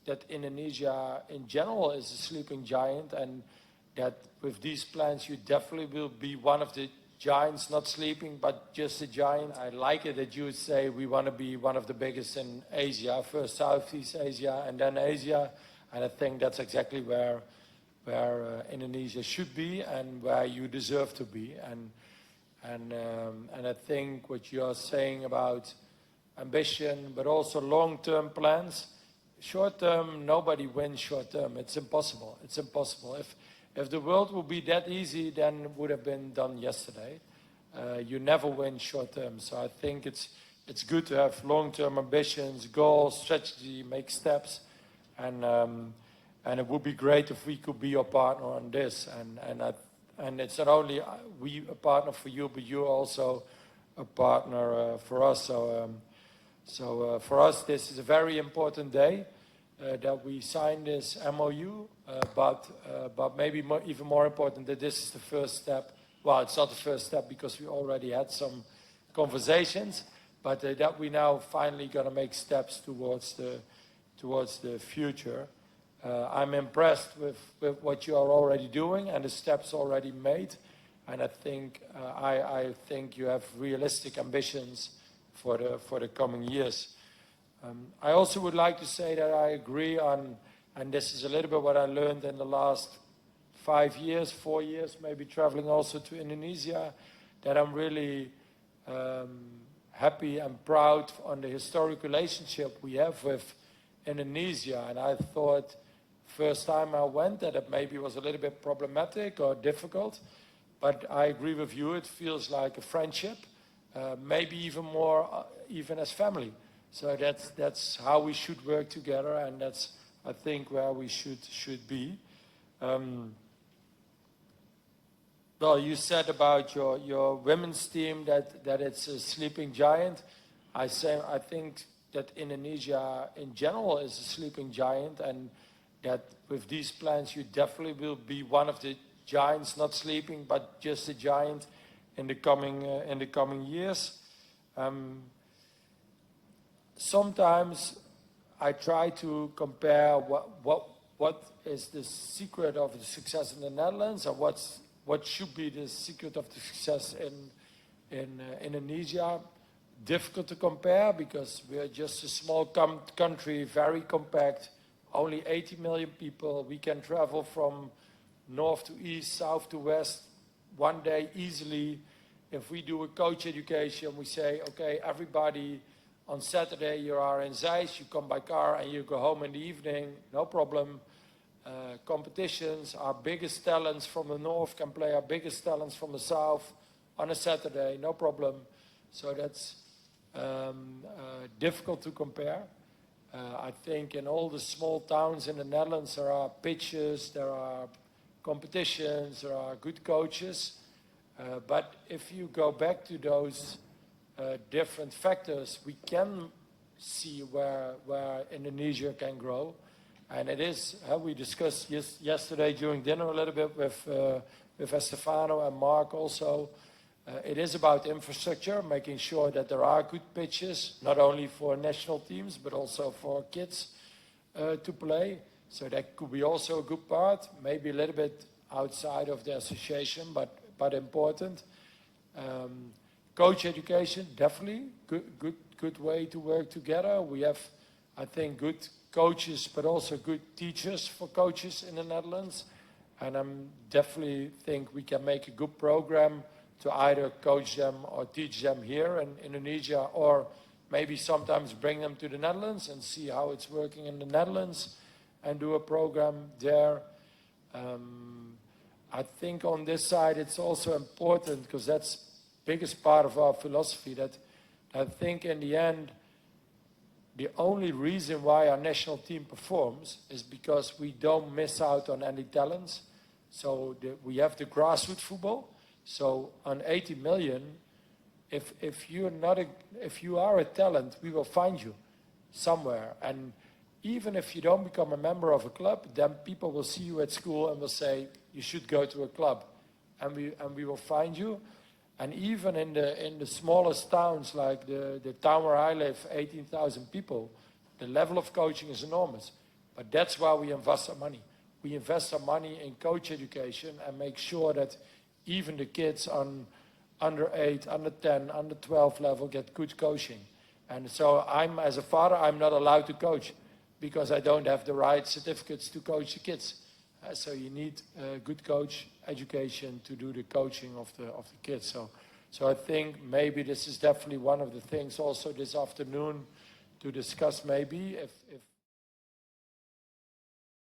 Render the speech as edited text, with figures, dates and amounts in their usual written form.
that Indonesia in general is a sleeping giant, and that with these plans you definitely will be one of the giants, not sleeping, but just a giant. I like it that you say we want to be one of the biggest in Asia, first Southeast Asia and then Asia, and I think that's exactly where Indonesia should be and where you deserve to be. And I think what you are saying about ambition, but also long-term plans. Short-term, nobody wins short-term. It's impossible. It's impossible. If the world would be that easy, then it would have been done yesterday. You never win short-term. So I think it's good to have long-term ambitions, goals, strategy, make steps, and it would be great if we could be your partner on this. And it's not only we a partner for you, but you're also a partner for us. So for us, this is a very important day that we signed this MOU. But maybe even more important that this is the first step. Well, it's not the first step because we already had some conversations, but that we now finally gonna make steps towards the future. I'm impressed with what you are already doing and the steps already made, and I think you have realistic ambitions for the coming years. I also would like to say that I agree on, and this is a little bit what I learned in the last 4 years, maybe traveling also to Indonesia, that I'm really happy and proud on the historic relationship we have with Indonesia. And I thought first time I went that it maybe was a little bit problematic or difficult, but I agree with you, it feels like a friendship, maybe even more, even as family. So that's how we should work together, and that's, I think, where we should be. Well, you said about your women's team that it's a sleeping giant. I think that Indonesia in general is a sleeping giant, and that with these plans you definitely will be one of the giants, not sleeping, but just a giant in the coming years. Sometimes I try to compare what is the secret of the success in the Netherlands, and what should be the secret of the success in Indonesia. Difficult to compare because we are just a small country, very compact, only 80 million people. We can travel from north to east, south to west, one day easily. If we do a coach education, we say, okay, everybody, on Saturday you are in Zeist, you come by car and you go home in the evening, no problem. Competitions, our biggest talents from the north can play our biggest talents from the south on a Saturday, no problem. So that's difficult to compare. I think in all the small towns in the Netherlands there are pitches, there are competitions, there are good coaches. But if you go back to those different factors, we can see where Indonesia can grow. And it is how we discussed yesterday during dinner a little bit with Estefano and Mark also. It is about infrastructure, making sure that there are good pitches, not only for national teams, but also for kids to play. So that could be also a good part, maybe a little bit outside of the association, but important. Coach education, definitely good way to work together. We have, I think, good coaches, but also good teachers for coaches in the Netherlands. And I definitely think we can make a good program to either coach them or teach them here in Indonesia, or maybe sometimes bring them to the Netherlands and see how it's working in the Netherlands and do a program there. I think on this side it's also important, because that's biggest part of our philosophy, that I think in the end the only reason why our national team performs is because we don't miss out on any talents. So we have the grassroots football. So on 80 million, if you are a talent, we will find you somewhere. And even if you don't become a member of a club, then people will see you at school and will say you should go to a club, and we will find you. And even in the smallest towns, like the town where I live, 18,000 people, the level of coaching is enormous. But that's why we invest our money. We invest our money in coach education and make sure that even the kids on under 8, under 10, under 12 level get good coaching. And so as a father, I'm not allowed to coach because I don't have the right certificates to coach the kids. So you need good coach education to do the coaching of the kids. So I think maybe this is definitely one of the things also this afternoon to discuss maybe if